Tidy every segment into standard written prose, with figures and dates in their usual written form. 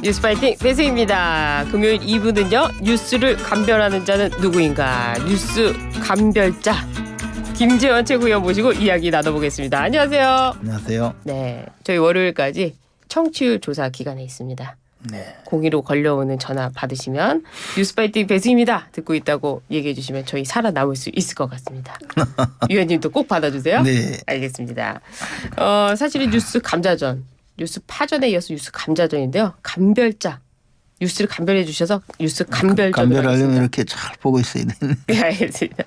뉴스파이팅 배승입니다. 금요일 2부는요. 뉴스를 감별하는 자는 누구인가. 뉴스 감별자 김재원 최고위원 모시고 이야기 나눠보겠습니다. 안녕하세요. 안녕하세요. 네, 저희 월요일까지 청취율 조사 기간에 있습니다. 네. 공의로 걸려오는 전화 받으시면 뉴스파이팅 배승입니다. 듣고 있다고 얘기해 주시면 저희 살아남을 수 있을 것 같습니다. 위원님도 꼭 받아주세요. 네. 알겠습니다. 사실은 뉴스 감자전, 뉴스 파전에 이어서 뉴스 감자전인데요. 감별자, 뉴스를 감별해 주셔서 뉴스 감별전 감별하려면 이렇게 잘 보고 있어야 되네. 네, 알겠습니다.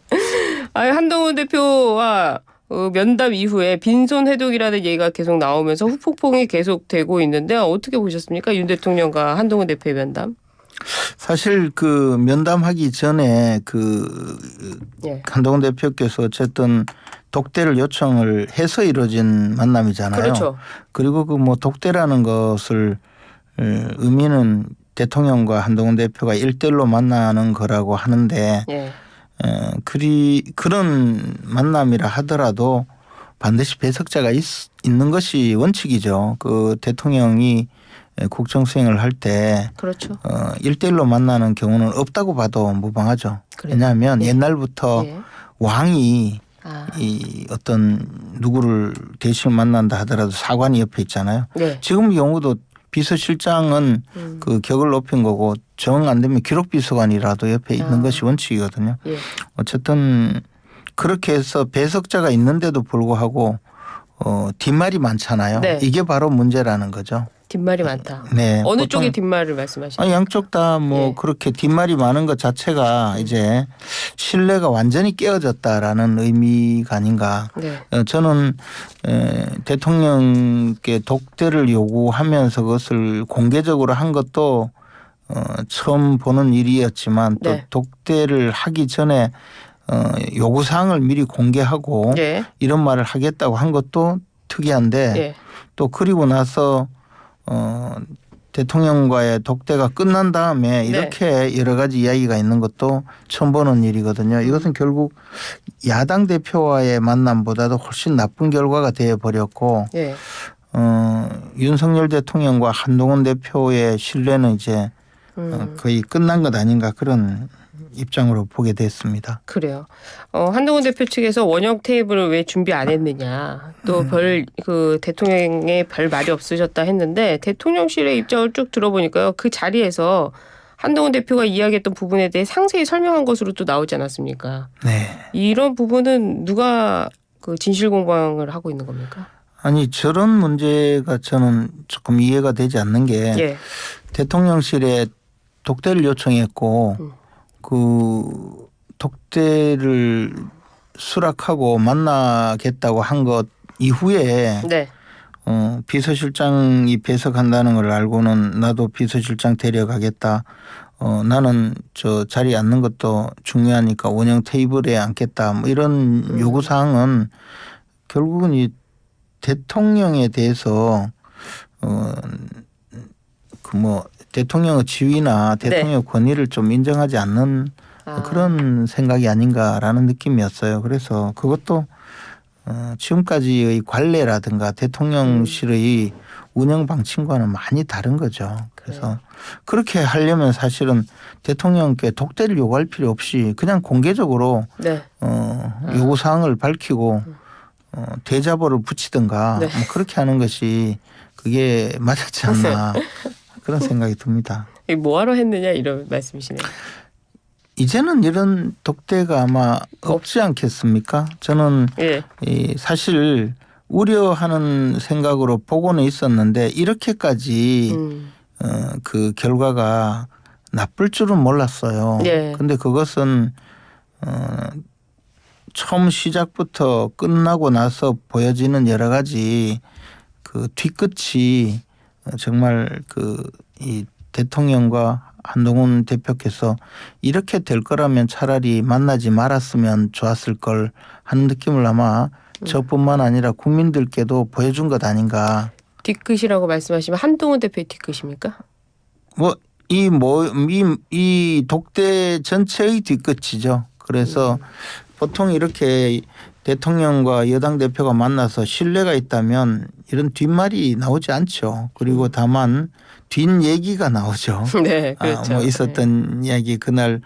한동훈 대표와 면담 이후에 빈손 회동이라는 얘기가 계속 나오면서 후폭풍이 계속되고 있는데 어떻게 보셨습니까? 윤 대통령과 한동훈 대표의 면담. 사실 그 면담하기 전에 예. 한동훈 대표께서 어쨌든 독대를 요청을 해서 이루어진 만남이잖아요. 그렇죠. 그리고 그 뭐 독대라는 것을 의미는 대통령과 한동훈 대표가 1대1로 만나는 거라고 하는데 예. 그런 만남이라 하더라도 반드시 배석자가 있는 것이 원칙이죠. 그 대통령이 국정 수행을 할 때 그렇죠. 1대1로 만나는 경우는 없다고 봐도 무방하죠. 그래요? 왜냐하면 네. 옛날부터 예. 왕이 이 어떤 누구를 대신 만난다 하더라도 사관이 옆에 있잖아요. 네. 지금 경우도 비서실장은 그 격을 높인 거고 정 안 되면 기록비서관이라도 옆에 있는 것이 원칙이거든요. 예. 어쨌든 그렇게 해서 배석자가 있는데도 불구하고 뒷말이 많잖아요. 네. 이게 바로 문제라는 거죠. 뒷말이 많다. 네. 어느 보통 쪽의 뒷말을 말씀하시나요? 양쪽 다 뭐 예. 그렇게 뒷말이 많은 것 자체가 이제 신뢰가 완전히 깨어졌다라는 의미가 아닌가. 네. 저는 대통령께 독대를 요구하면서 그것을 공개적으로 한 것도 처음 보는 일이었지만 또 네. 독대를 하기 전에 요구사항을 미리 공개하고 예. 이런 말을 하겠다고 한 것도 특이한데 예. 또 그리고 나서 대통령과의 독대가 끝난 다음에 이렇게 여러 가지 이야기가 있는 것도 처음 보는 일이거든요. 이것은 결국 야당 대표와의 만남보다도 훨씬 나쁜 결과가 되어버렸고 예. 윤석열 대통령과 한동훈 대표의 신뢰는 이제 거의 끝난 것 아닌가 그런 입장으로 보게 됐습니다. 그래요. 한동훈 대표 측에서 원형 테이블을 왜 준비 안 했느냐. 또 대통령의 별 말이 없으셨다 했는데 대통령실의 입장을 쭉 들어보니까요. 그 자리에서 한동훈 대표가 이야기했던 부분에 대해 상세히 설명한 것으로 또 나오지 않았습니까? 네. 이런 부분은 누가 그 진실 공방을 하고 있는 겁니까? 아니 저런 문제가 저는 조금 이해가 되지 않는 게 예. 대통령실에 독대를 요청했고 그 독대를 수락하고 만나겠다고 한 것 이후에 네. 비서실장이 배석한다는 걸 알고는 나도 비서실장 데려가겠다. 나는 저 자리에 앉는 것도 중요하니까 원형 테이블에 앉겠다. 뭐 이런 요구사항은 결국은 이 대통령에 대해서 대통령의 지위나 대통령의 권위를 좀 인정하지 않는 그런 생각이 아닌가라는 느낌이었어요. 그래서 그것도 지금까지의 관례라든가 대통령실의 운영 방침과는 많이 다른 거죠. 그래서 그렇게 하려면 사실은 대통령께 독대를 요구할 필요 없이 그냥 공개적으로 네. 요구사항을 밝히고 대자보를 붙이든가 네. 뭐 그렇게 하는 것이 그게 맞았지 않나 그런 생각이 듭니다. 뭐하러 했느냐 이런 말씀이시네요. 이제는 이런 독대가 아마 없지 않겠습니까? 저는 예. 사실 우려하는 생각으로 보고는 있었는데 이렇게까지 그 결과가 나쁠 줄은 몰랐어요. 그런데 그것은 처음 시작부터 끝나고 나서 보여지는 여러 가지 그 뒤끝이 정말 이 대통령과 한동훈 대표께서 이렇게 될 거라면 차라리 만나지 말았으면 좋았을 걸 하는 느낌을 아마 저뿐만 아니라 국민들께도 보여준 것 아닌가. 뒤끝이라고 말씀하시면 한동훈 대표의 뒤끝입니까? 이 독대 전체의 뒤끝이죠. 그래서 보통 이렇게 대통령과 여당 대표가 만나서 신뢰가 있다면 이런 뒷말이 나오지 않죠. 그리고 다만 뒷 얘기가 나오죠. 네, 그렇죠. 뭐 있었던 이야기 그날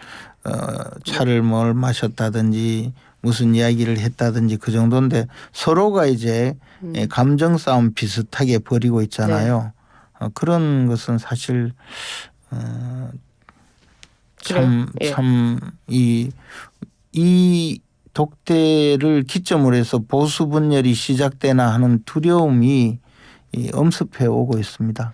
차를 뭘 마셨다든지 무슨 이야기를 했다든지 그 정도인데 서로가 이제 감정 싸움 비슷하게 벌이고 있잖아요. 그런 것은 사실 참 이 독대를 기점으로 해서 보수 분열이 시작되나 하는 두려움이 엄습해 오고 있습니다.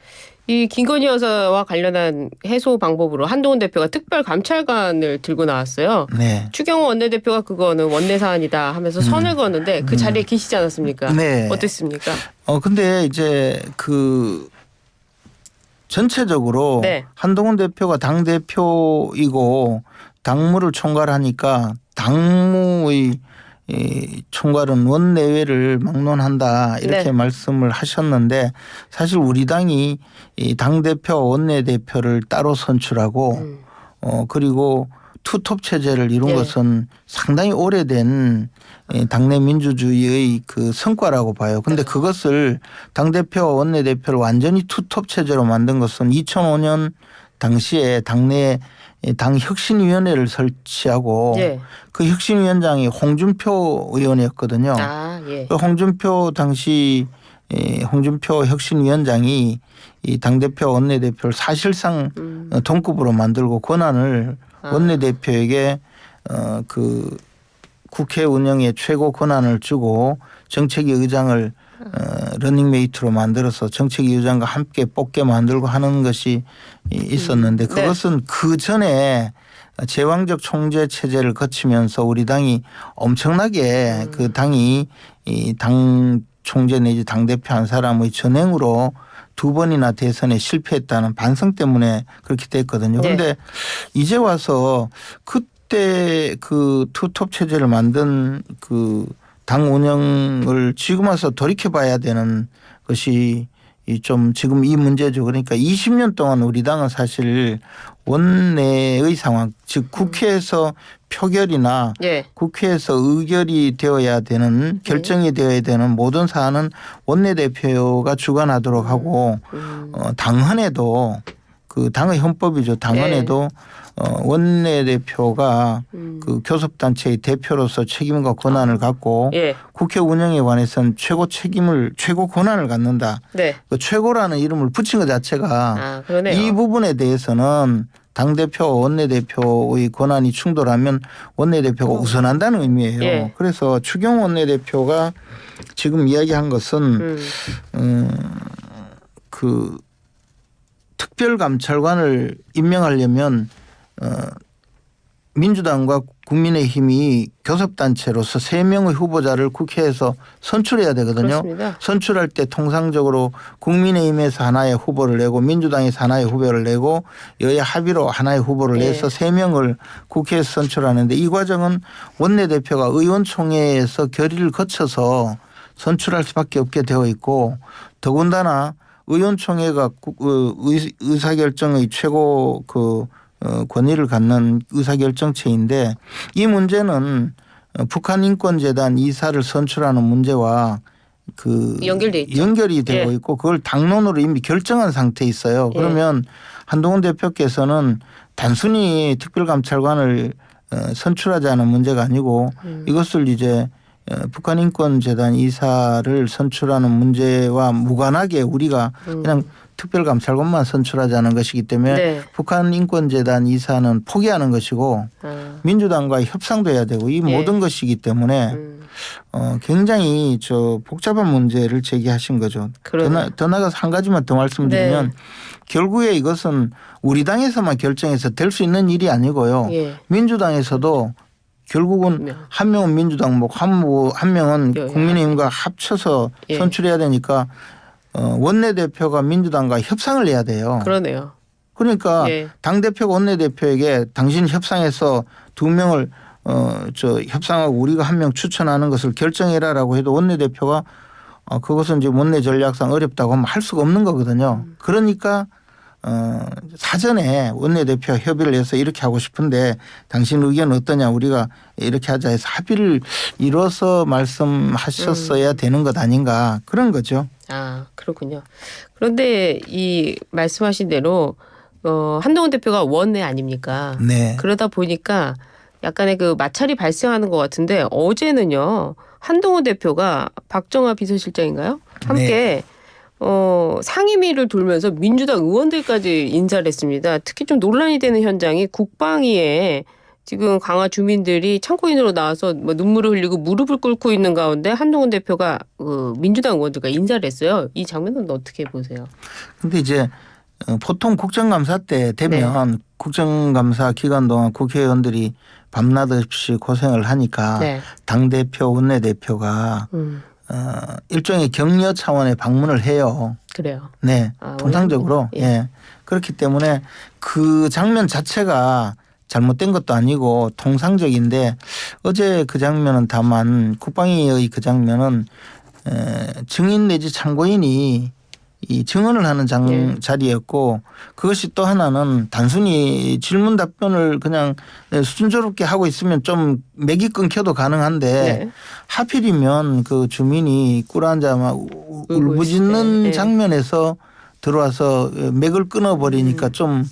이 김건희 여사와 관련한 해소 방법으로 한동훈 대표가 특별 감찰관을 들고 나왔어요. 네. 추경호 원내대표가 그거는 원내 사안이다 하면서 선을 그었는데 그 자리에 계시지 않았습니까? 네. 어땠습니까? 근데 이제 그 전체적으로 네. 한동훈 대표가 당 대표이고 당무를 총괄하니까 당무의 총괄은 원내외를 막론한다 이렇게 네. 말씀을 하셨는데 사실 우리 당이 이 당대표 원내대표를 따로 선출하고 그리고 투톱 체제를 이룬 예. 것은 상당히 오래된 당내 민주주의의 그 성과라고 봐요. 그런데 그것을 당대표 원내대표를 완전히 투톱 체제로 만든 것은 2005년 당시에 당내 당 혁신위원회를 설치하고 예. 그 혁신위원장이 홍준표 의원이었거든요. 예. 그 홍준표 당시 홍준표 혁신위원장이 이 당대표 원내대표를 사실상 동급으로 만들고 권한을 원내대표에게 그 국회 운영의 최고 권한을 주고 정책위 의장을 러닝메이트로 만들어서 정책위 의장과 함께 뽑게 만들고 하는 것이 있었는데 그것은 그 전에 제왕적 총재 체제를 거치면서 우리 당이 엄청나게 그 당이 이 당 총재 내지 당대표 한 사람의 전행으로 2번이나 대선에 실패했다는 반성 때문에 그렇게 됐거든요. 그런데 이제 와서 그때 그 투톱 체제를 만든 그 당 운영을 지금 와서 돌이켜 봐야 되는 것이 좀 지금 이 문제죠. 그러니까 20년 동안 우리 당은 사실 원내의 상황 즉 국회에서 표결이나 국회에서 의결이 되어야 되는 결정이 되어야 되는 모든 사안은 원내대표가 주관하도록 하고 당헌에도 그 당의 헌법이죠. 당헌에도 원내대표가 그 교섭단체의 대표로서 책임과 권한을 갖고 국회 운영에 관해서는 최고 권한을 갖는다. 그 최고라는 이름을 붙인 것 자체가 이 부분에 대해서는 당대표 원내대표의 권한이 충돌하면 원내대표가 우선한다는 의미예요. 그래서 추경호 원내대표가 지금 이야기한 것은 그 특별감찰관을 임명하려면 민주당과 국민의힘이 교섭단체로서 3명의 후보자를 국회에서 선출해야 되거든요. 그렇습니다. 선출할 때 통상적으로 국민의힘에서 하나의 후보를 내고 민주당에서 하나의 후보를 내고 여야 합의로 하나의 후보를 내서 3명을 국회에서 선출하는데 이 과정은 원내대표가 의원총회에서 결의를 거쳐서 선출할 수밖에 없게 되어 있고 더군다나 의원총회가 의사결정의 최고 권위를 갖는 의사결정체인데 이 문제는 북한인권재단 이사를 선출하는 문제와 연결이 되고 있고 그걸 당론으로 이미 결정한 상태에 있어요. 그러면 한동훈 대표께서는 단순히 특별감찰관을 선출하자는 문제가 아니고 이것을 이제 북한인권재단 이사를 선출하는 문제와 무관하게 우리가 그냥 특별감찰관만 선출하자는 것이기 때문에 북한인권재단 이사는 포기하는 것이고 민주당과의 협상도 해야 되고 이 모든 것이기 때문에 굉장히 복잡한 문제를 제기하신 거죠. 더 나아가서 한 가지만 더 말씀드리면 결국에 이것은 우리 당에서만 결정해서 될 수 있는 일이 아니고요. 민주당에서도 결국은 한 명은 민주당 한 명은 국민의힘과 합쳐서 선출해야 되니까 원내대표가 민주당과 협상을 해야 돼요. 그러네요. 그러니까 당대표가 원내대표에게 당신 협상해서 2명을 협상하고 우리가 1명 추천하는 것을 결정해라라고 해도 원내대표가 그것은 이제 원내 전략상 어렵다고 하면 할 수가 없는 거거든요. 그러니까 사전에 원내대표 협의를 해서 이렇게 하고 싶은데 당신 의견 어떠냐 우리가 이렇게 하자 해서 합의를 이뤄서 말씀하셨어야 되는 것 아닌가 그런 거죠. 아, 그렇군요. 그런데 이 말씀하신 대로 한동훈 대표가 원내 아닙니까? 네. 그러다 보니까 약간의 그 마찰이 발생하는 것 같은데 어제는요. 한동훈 대표가 박정아 비서실장인가요? 함께 상임위를 돌면서 민주당 의원들까지 인사를 했습니다. 특히 좀 논란이 되는 현장이 국방위에 지금 강화 주민들이 창고인으로 나와서 뭐 눈물을 흘리고 무릎을 꿇고 있는 가운데 한동훈 대표가 민주당 의원들과 인사를 했어요. 이 장면은 어떻게 보세요? 근데 이제 보통 국정감사 때 되면 국정감사 기간 동안 국회의원들이 밤낮 없이 고생을 하니까 네. 당대표, 원내대표가 일종의 격려 차원의 방문을 해요. 그래요. 네. 아, 통상적으로. 예. 예. 그렇기 때문에 그 장면 자체가 잘못된 것도 아니고 통상적인데 어제 그 장면은 다만 국방위의 그 장면은 증인 내지 참고인이 이 증언을 하는 자리였고 그것이 또 하나는 단순히 질문 답변을 그냥 순조롭게 하고 있으면 좀 맥이 끊겨도 가능한데 하필이면 그 주민이 꿇어앉아 막 울부짖는 장면에서 들어와서 맥을 끊어버리니까 좀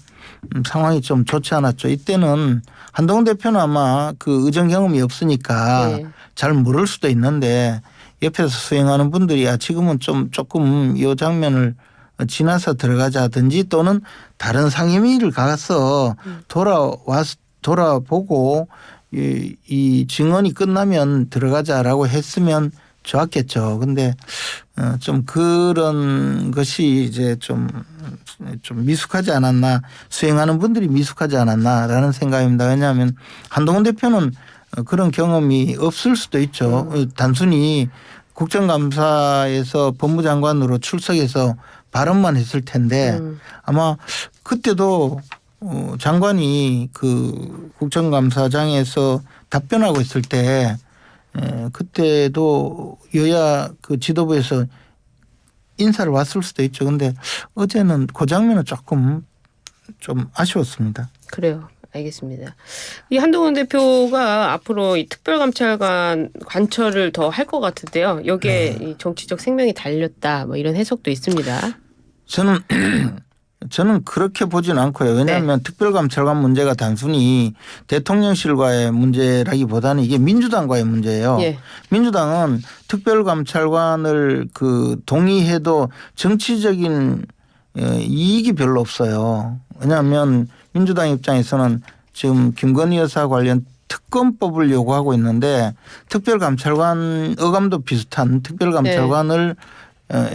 상황이 좀 좋지 않았죠. 이때는 한동훈 대표는 아마 그 의정 경험이 없으니까 잘 모를 수도 있는데 옆에서 수행하는 분들이 지금은 좀 조금 이 장면을 지나서 들어가자든지 또는 다른 상임위를 가서 돌아보고 이 증언이 끝나면 들어가자라고 했으면 좋았겠죠. 근데 좀 그런 것이 이제 좀 미숙하지 않았나, 수행하는 분들이 미숙하지 않았나라는 생각입니다. 왜냐하면 한동훈 대표는 그런 경험이 없을 수도 있죠. 단순히 국정감사에서 법무장관으로 출석해서 발언만 했을 텐데 아마 그때도 장관이 그 국정감사장에서 답변하고 있을 때 그때도 여야 그 지도부에서 인사를 왔을 수도 있죠. 근데 어제는 그 장면은 조금 좀 아쉬웠습니다. 그래요. 알겠습니다. 이 한동훈 대표가 앞으로 이 특별감찰관 관철을 더 할 것 같은데요. 여기에 이 정치적 생명이 달렸다. 뭐 이런 해석도 있습니다. 저는 그렇게 보진 않고요. 왜냐하면 특별감찰관 문제가 단순히 대통령실과의 문제라기보다는 이게 민주당과의 문제예요. 민주당은 특별감찰관을 동의해도 정치적인 이익이 별로 없어요. 왜냐하면 민주당 입장에서는 지금 김건희 여사 관련 특검법을 요구하고 있는데 특별감찰관 어감도 비슷한 특별감찰관을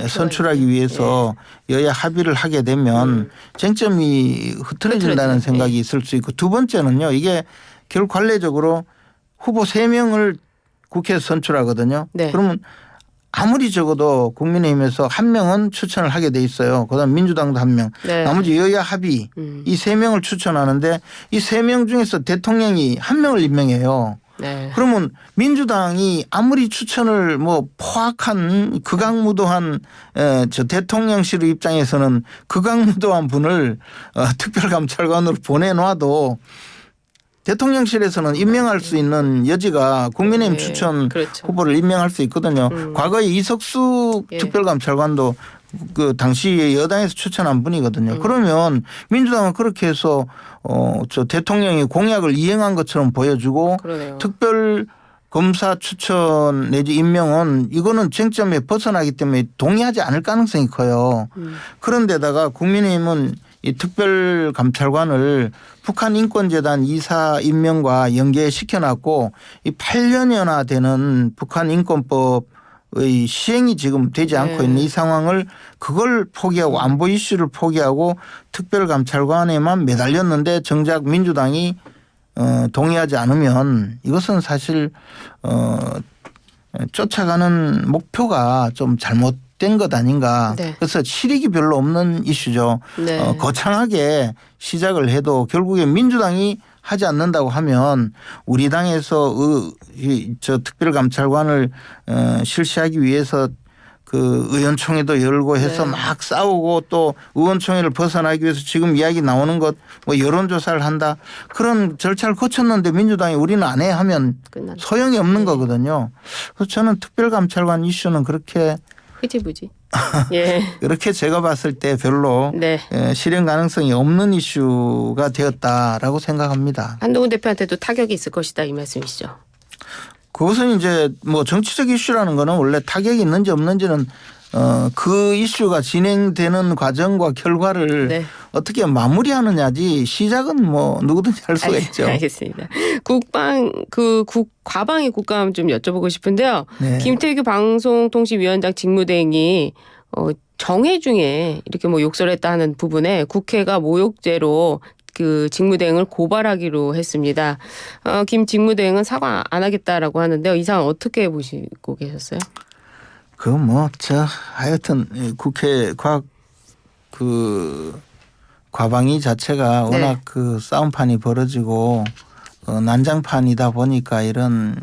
선출하기 위해서 여야 합의를 하게 되면 쟁점이 흐트러진다는 생각이 있을 수 있고 두 번째는요. 이게 결국 관례적으로 후보 3명을 국회에서 선출하거든요. 그러면 아무리 적어도 국민의힘에서 1명은 추천을 하게 돼 있어요. 그다음 민주당도 1명. 나머지 여야 합의 이 3명을 추천하는데 이 3명 중에서 대통령이 1명을 임명해요. 그러면 민주당이 아무리 추천을 뭐 포악한 극악무도한 대통령실 입장에서는 극악무도한 분을 특별감찰관으로 보내놔도 대통령실에서는 임명할 수 있는 여지가 국민의힘 추천 후보를 임명할 수 있거든요. 과거에 이석수 특별감찰관도 그 당시 여당에서 추천한 분이거든요. 그러면 민주당은 그렇게 해서 대통령이 공약을 이행한 것처럼 보여주고 특별 검사 추천 내지 임명은 이거는 쟁점에 벗어나기 때문에 동의하지 않을 가능성이 커요. 그런데다가 국민의힘은 이 특별감찰관을 북한인권재단 이사 임명과 연계시켜놨고 이 8년여나 되는 북한인권법의 시행이 지금 되지 않고 있는 이 상황을 그걸 포기하고 안보 이슈를 포기하고 특별감찰관에만 매달렸는데 정작 민주당이 동의하지 않으면 이것은 사실 쫓아가는 목표가 좀 잘못된 것 아닌가. 그래서 실익이 별로 없는 이슈죠. 거창하게 시작을 해도 결국에 민주당이 하지 않는다고 하면 우리 당에서 저 특별감찰관을 실시하기 위해서 그 의원총회도 열고 해서 막 싸우고 또 의원총회를 벗어나기 위해서 지금 이야기 나오는 것 뭐 여론조사를 한다. 그런 절차를 거쳤는데 민주당이 우리는 안 해 하면 소용이 없는 거거든요. 그래서 저는 특별감찰관 이슈는 그렇게 흐지부지. 예. 그렇게 제가 봤을 때 별로 네. 실현 가능성이 없는 이슈가 되었다라고 생각합니다. 한동훈 대표한테도 타격이 있을 것이다 이 말씀이시죠. 그것은 이제 뭐 정치적 이슈라는 거는 원래 타격이 있는지 없는지는 그 이슈가 진행되는 과정과 결과를 네. 어떻게 마무리하느냐지 시작은 뭐 누구든지 할 수가 있죠. 알겠습니다. 과방위 국감 좀 여쭤보고 싶은데요. 네. 김태규 방송통신위원장 직무대행이 정회 중에 이렇게 뭐 욕설했다 하는 부분에 국회가 모욕죄로 그 직무대행을 고발하기로 했습니다. 김 직무대행은 사과 안 하겠다라고 하는데요. 이 상황 어떻게 보시고 계셨어요? 하여튼 국회 과방위 자체가 네. 워낙 그 싸움판이 벌어지고 난장판이다 보니까 이런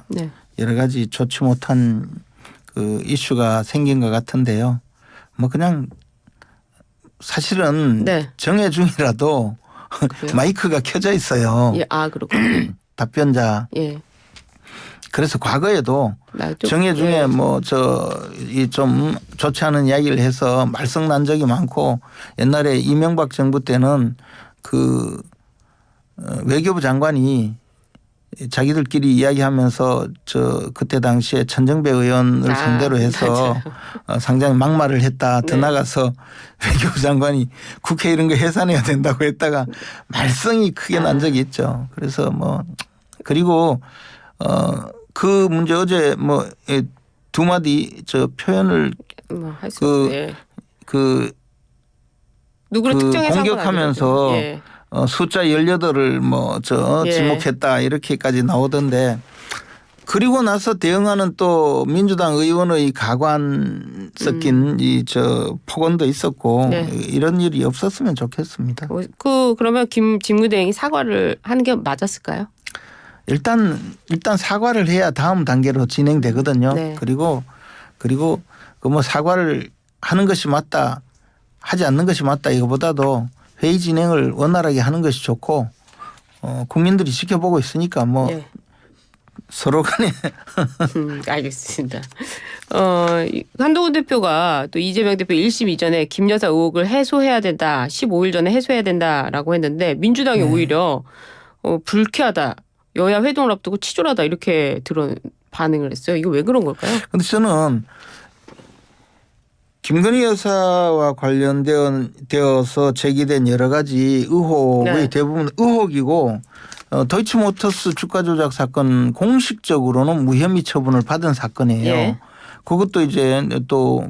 네. 여러 가지 좋지 못한 그 이슈가 생긴 것 같은데요. 뭐 그냥 사실은 네. 정회 중이라도 그래요? 마이크가 켜져 있어요. 예, 그렇군요. 답변자. 예. 그래서 과거에도 정회 중에 예. 좀 좋지 않은 이야기를 해서 말썽 난 적이 많고 옛날에 이명박 정부 때는 외교부 장관이 자기들끼리 이야기하면서 그때 당시에 천정배 의원을 상대로 해서 상당히 막말을 했다. 더 네. 나가서 외교부 장관이 국회 이런 거 해산해야 된다고 했다가 말썽이 크게 난 적이 있죠. 그래서 그리고 그 문제 어제 두 마디 표현을 예. 그 누구를 특정해서 공격하면서 예. 숫자 18을 예. 지목했다 이렇게까지 나오던데 그리고 나서 대응하는 또 민주당 의원의 가관 섞인 폭언도 있었고 네. 이런 일이 없었으면 좋겠습니다. 그러면 김 직무대행이 사과를 하는 게 맞았을까요? 일단 사과를 해야 다음 단계로 진행되거든요. 네. 그리고 사과를 하는 것이 맞다, 하지 않는 것이 맞다 이거보다도 회의 진행을 원활하게 하는 것이 좋고 국민들이 지켜보고 있으니까 네. 서로 간에 알겠습니다. 한동훈 대표가 또 이재명 대표 1심 이전에 김 여사 의혹을 해소해야 된다. 15일 전에 해소해야 된다라고 했는데 민주당이 오히려 불쾌하다. 여야 회동을 앞두고 치졸하다 이렇게 반응을 했어요. 이거 왜 그런 걸까요? 그런데 저는 김건희 여사와 관련되어서 제기된 여러 가지 의혹의 네. 대부분 의혹이고 도이치모터스 주가 조작 사건 공식적으로는 무혐의 처분을 받은 사건이에요. 예. 그것도 이제 또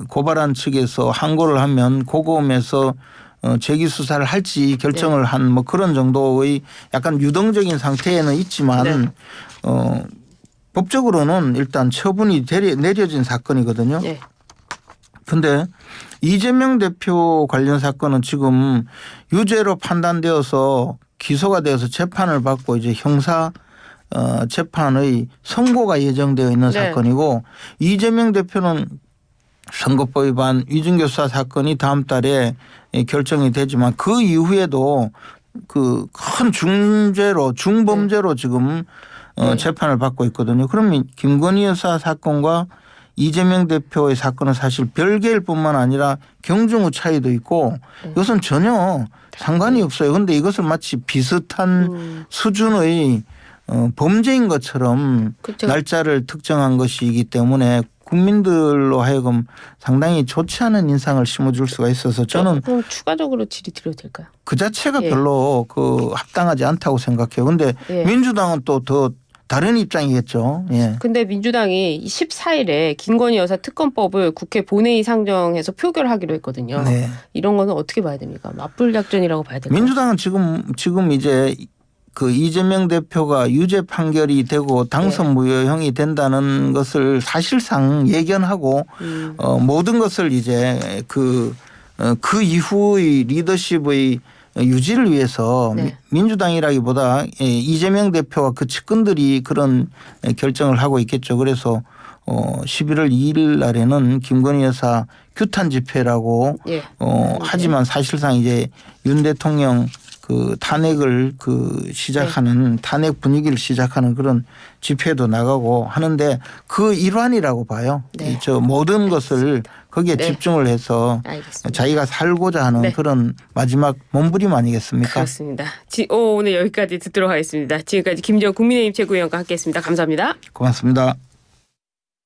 고발한 측에서 항고를 하면 고검에서 재기 수사를 할지 결정을 한 그런 정도의 약간 유동적인 상태에는 있지만 법적으로는 일단 처분이 내려진 사건이거든요. 네. 근데 이재명 대표 관련 사건은 지금 유죄로 판단되어서 기소가 되어서 재판을 받고 이제 형사 재판의 선고가 예정되어 있는 네. 사건이고 이재명 대표는 선거법 위반 위증교사 사건이 다음 달에 결정이 되지만 그 이후에도 큰 중범죄로 지금 재판을 받고 있거든요. 그러면 김건희 여사 사건과 이재명 대표의 사건은 사실 별개일 뿐만 아니라 경중의 차이도 있고 이것은 전혀 상관이 없어요. 그런데 이것을 마치 비슷한 수준의 범죄인 것처럼 그렇죠. 날짜를 특정한 것이기 때문에 국민들로 하여금 상당히 좋지 않은 인상을 심어줄 수가 있어서 저는 그럼 추가적으로 질의드려도 될까요? 그 자체가 예. 별로 합당하지 않다고 생각해요. 그런데 예. 민주당은 또 더 다른 입장이겠죠. 예. 근데 민주당이 14일에 김건희 여사 특검법을 국회 본회의 상정해서 표결하기로 했거든요. 네. 이런 거는 어떻게 봐야 됩니까? 맞불 작전이라고 봐야 될까요? 민주당은 지금 이제 이재명 대표가 유죄 판결이 되고 당선 무효형이 된다는 것을 사실상 예견하고 모든 것을 이제 그 이후의 리더십의 유지를 위해서 민주당이라기보다 이재명 대표와 그 측근들이 그런 결정을 하고 있겠죠. 그래서 11월 2일 날에는 김건희 여사 규탄 집회라고 하지만 사실상 이제 윤 대통령 그 탄핵을 시작하는 탄핵 분위기를 시작하는 그런 집회도 나가고 하는데 그 일환이라고 봐요. 네. 저 모든 것을 거기에 네. 집중을 해서 알겠습니다. 자기가 살고자 하는 네. 그런 마지막 몸부림 아니겠습니까? 그렇습니다. 오늘 여기까지 듣도록 하겠습니다. 지금까지 김재원 국민의힘 최고위원과 함께했습니다. 감사합니다. 고맙습니다.